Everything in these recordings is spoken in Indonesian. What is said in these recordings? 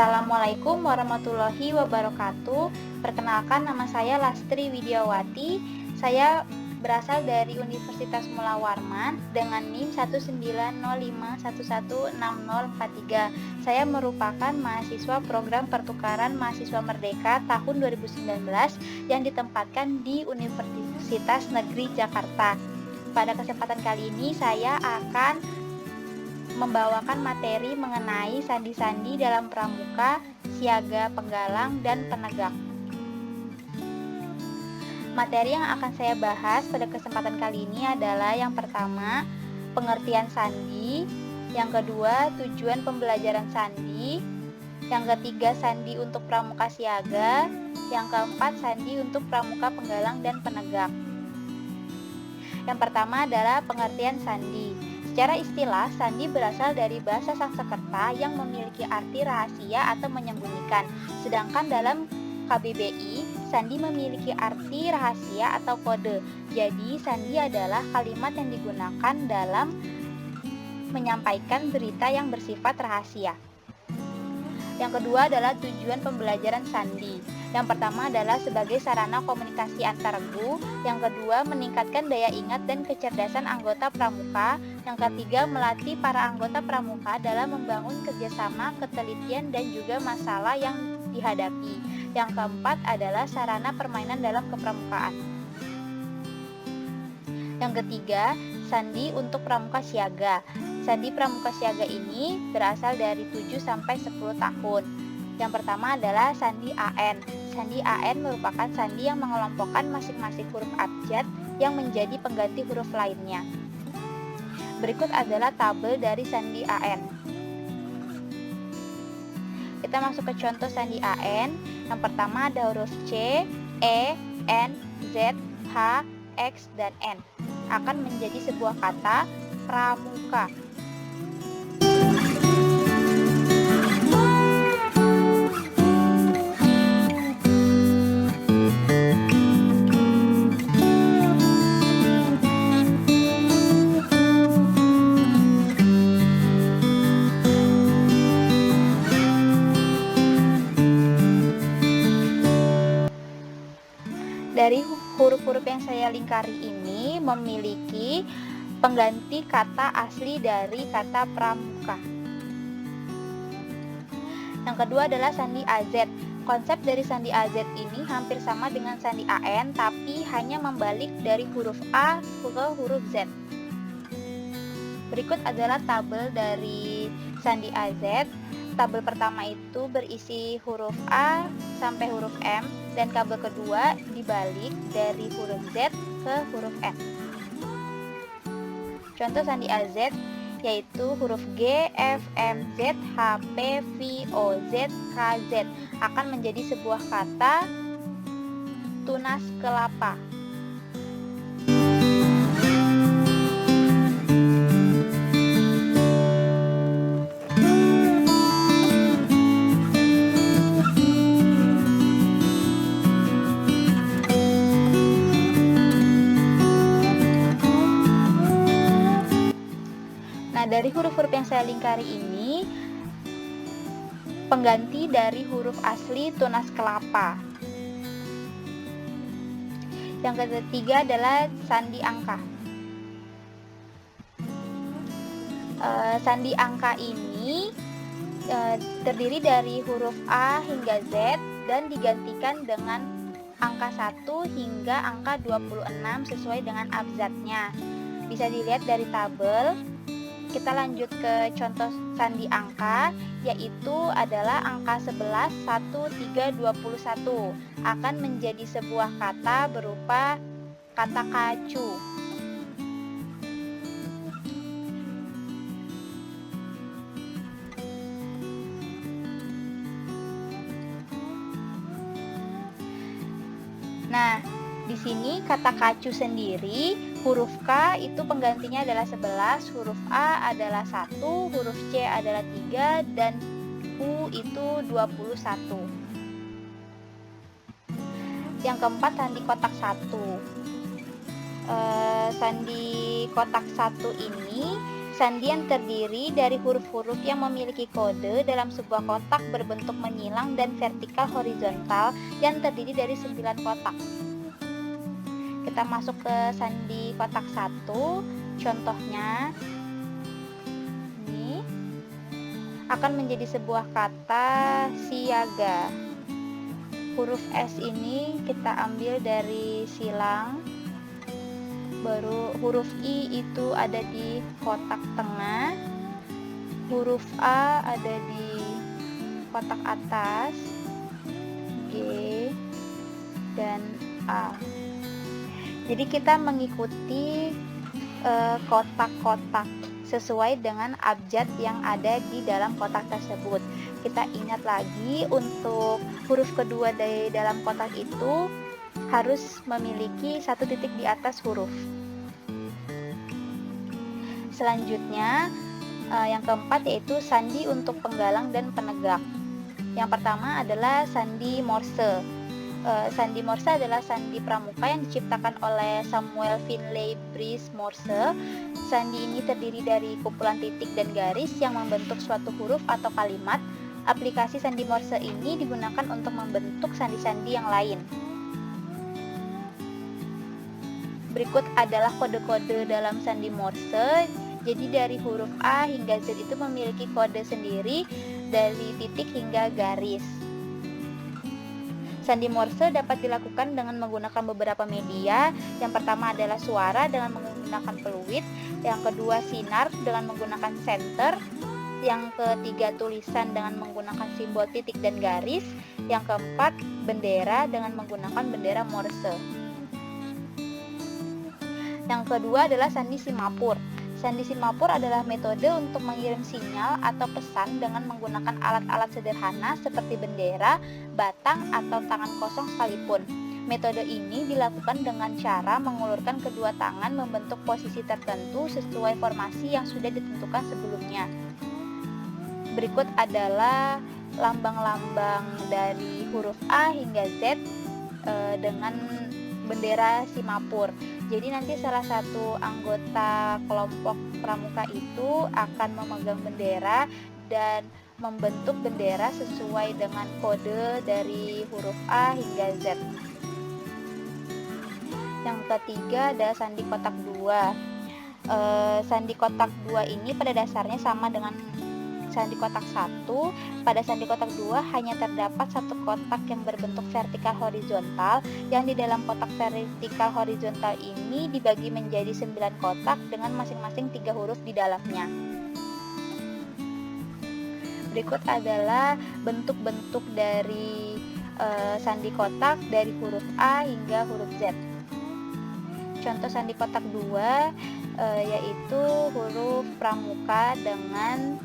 Assalamualaikum warahmatullahi wabarakatuh. Perkenalkan, nama saya Lastri Widiawati. Saya berasal dari Universitas Mula Warman dengan NIM 19051116043. Saya merupakan mahasiswa program pertukaran mahasiswa merdeka tahun 2019 yang ditempatkan di Universitas Negeri Jakarta. Pada kesempatan kali ini saya akan membawakan materi mengenai sandi-sandi dalam pramuka, siaga, penggalang, dan penegak. Materi yang akan saya bahas pada kesempatan kali ini adalah yang pertama, pengertian sandi, yang kedua, tujuan pembelajaran sandi, yang ketiga, sandi untuk pramuka siaga, yang keempat, sandi untuk pramuka, penggalang, dan penegak. Yang pertama adalah pengertian sandi. Secara istilah, sandi berasal dari bahasa Sanskerta yang memiliki arti rahasia atau menyembunyikan. Sedangkan dalam KBBI, sandi memiliki arti rahasia atau kode. Jadi, sandi adalah kalimat yang digunakan dalam menyampaikan berita yang bersifat rahasia. Yang kedua adalah tujuan pembelajaran sandi. Yang pertama adalah sebagai sarana komunikasi antar regu. Yang kedua, meningkatkan daya ingat dan kecerdasan anggota pramuka. Yang ketiga, melatih para anggota pramuka dalam membangun kerjasama, ketelitian, dan juga masalah yang dihadapi. Yang keempat adalah sarana permainan dalam kepramukaan. Yang ketiga, sandi untuk pramuka siaga. Sandi pramuka siaga ini berasal dari 7-10 tahun. Yang pertama adalah sandi AN. Sandi AN merupakan sandi yang mengelompokkan masing-masing huruf abjad yang menjadi pengganti huruf lainnya. Berikut adalah tabel dari sandi AN. Kita masuk ke contoh sandi AN. Yang pertama ada huruf C, E, N, Z, H, X, dan N. Akan menjadi sebuah kata pramuka. Dari huruf-huruf yang saya lingkari ini memiliki pengganti kata asli dari kata pramuka. Yang kedua adalah sandi AZ. Konsep dari sandi AZ ini hampir sama dengan sandi AN, tapi hanya membalik dari huruf A ke huruf Z. Berikut adalah tabel dari sandi AZ. Tabel pertama itu berisi huruf A sampai huruf M, dan tabel kedua dibalik dari huruf Z ke huruf N. Contoh sandi AZ yaitu huruf G, F, M, Z, H, P, V, O, Z, K, Z akan menjadi sebuah kata tunas kelapa. Nah, dari huruf-huruf yang saya lingkari ini pengganti dari huruf asli tunas kelapa. Yang ketiga adalah sandi angka. Sandi angka ini terdiri dari huruf A hingga Z dan digantikan dengan angka 1 hingga angka 26 sesuai dengan abjadnya. Bisa dilihat dari tabel. Kita lanjut ke contoh sandi angka, yaitu adalah angka 11, 1, 3, 21 akan menjadi sebuah kata berupa kata kacu. Nah, di sini kata kacu sendiri, huruf K itu penggantinya adalah 11, huruf A adalah 1, huruf C adalah 3, dan U itu 21. Yang keempat, sandi kotak 1. Sandi kotak 1 ini Sandi yang terdiri dari huruf-huruf yang memiliki kode dalam sebuah kotak berbentuk menyilang dan vertikal horizontal yang terdiri dari 9 kotak. Kita masuk ke sandi kotak 1. Contohnya ini akan menjadi sebuah kata siaga. Huruf S ini kita ambil dari silang. Baru huruf I itu ada di kotak tengah, huruf A ada di kotak atas, G dan A. Jadi kita mengikuti kotak-kotak sesuai dengan abjad yang ada di dalam kotak tersebut. Kita ingat lagi, untuk huruf kedua dari dalam kotak itu harus memiliki satu titik di atas huruf. Selanjutnya yang keempat yaitu sandi untuk penggalang dan penegak. Yang pertama adalah sandi Morse. Sandi Morse adalah sandi pramuka yang diciptakan oleh Samuel Finley Breese Morse. Sandi ini terdiri dari kumpulan titik dan garis yang membentuk suatu huruf atau kalimat. Aplikasi sandi Morse ini digunakan untuk membentuk sandi-sandi yang lain. Berikut adalah kode-kode dalam sandi Morse. Jadi dari huruf A hingga Z itu memiliki kode sendiri dari titik hingga garis. Sandi Morse dapat dilakukan dengan menggunakan beberapa media. Yang pertama adalah suara dengan menggunakan peluit, yang kedua sinar dengan menggunakan senter, yang ketiga tulisan dengan menggunakan simbol titik dan garis, yang keempat bendera dengan menggunakan bendera Morse. Yang kedua adalah sandi Simapur. Sandi Simapur adalah metode untuk mengirim sinyal atau pesan dengan menggunakan alat-alat sederhana seperti bendera, batang, atau tangan kosong sekalipun. Metode ini dilakukan dengan cara mengulurkan kedua tangan membentuk posisi tertentu sesuai formasi yang sudah ditentukan sebelumnya. Berikut adalah lambang-lambang dari huruf A hingga Z dengan bendera Simapur. Jadi nanti salah satu anggota kelompok pramuka itu akan memegang bendera dan membentuk bendera sesuai dengan kode dari huruf A hingga Z. Yang ketiga ada sandi kotak 2. Sandi kotak 2 ini pada dasarnya sama dengan sandi kotak 1. Pada sandi kotak 2 hanya terdapat satu kotak yang berbentuk vertikal horizontal, yang di dalam kotak vertikal horizontal ini dibagi menjadi 9 kotak dengan masing-masing 3 huruf di dalamnya. Berikut adalah bentuk-bentuk dari sandi kotak dari huruf A hingga huruf Z. Contoh sandi kotak 2 yaitu huruf pramuka dengan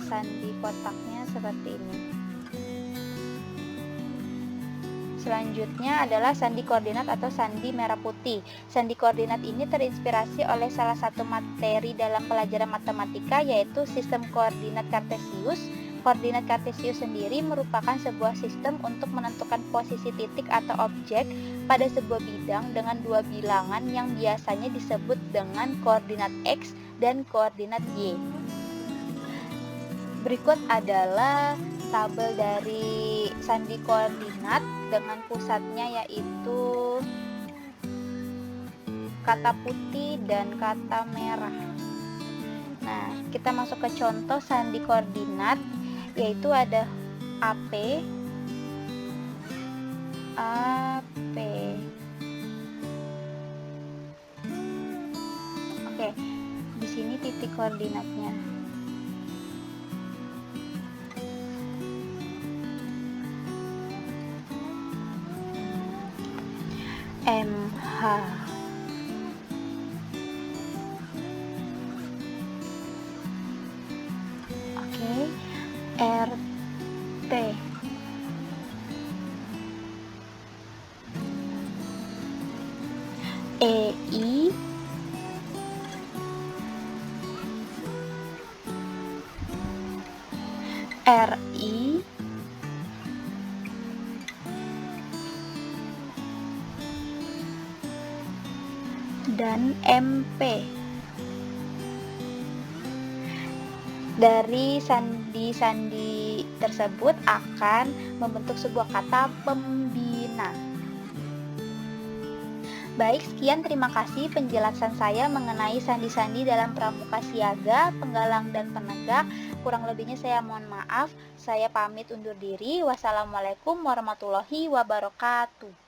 sandi kotaknya seperti ini. Selanjutnya adalah sandi koordinat atau sandi merah putih. Sandi koordinat ini terinspirasi oleh salah satu materi dalam pelajaran matematika, yaitu sistem koordinat Kartesius. Koordinat Kartesius sendiri merupakan sebuah sistem untuk menentukan posisi titik atau objek pada sebuah bidang dengan dua bilangan yang biasanya disebut dengan koordinat X dan koordinat Y. Berikut adalah tabel dari sandi koordinat dengan pusatnya yaitu kata putih dan kata merah. Nah, kita masuk ke contoh sandi koordinat, yaitu ada AP, AP. Oke, di sini titik koordinatnya. MH. Oke, RT. EI. RI. Dan MP. Dari sandi-sandi tersebut akan membentuk sebuah kata pembina. Baik, sekian terima kasih penjelasan saya mengenai sandi-sandi dalam pramuka siaga, penggalang, dan penegak. Kurang lebihnya saya mohon maaf. Saya pamit undur diri. Wassalamualaikum warahmatullahi wabarakatuh.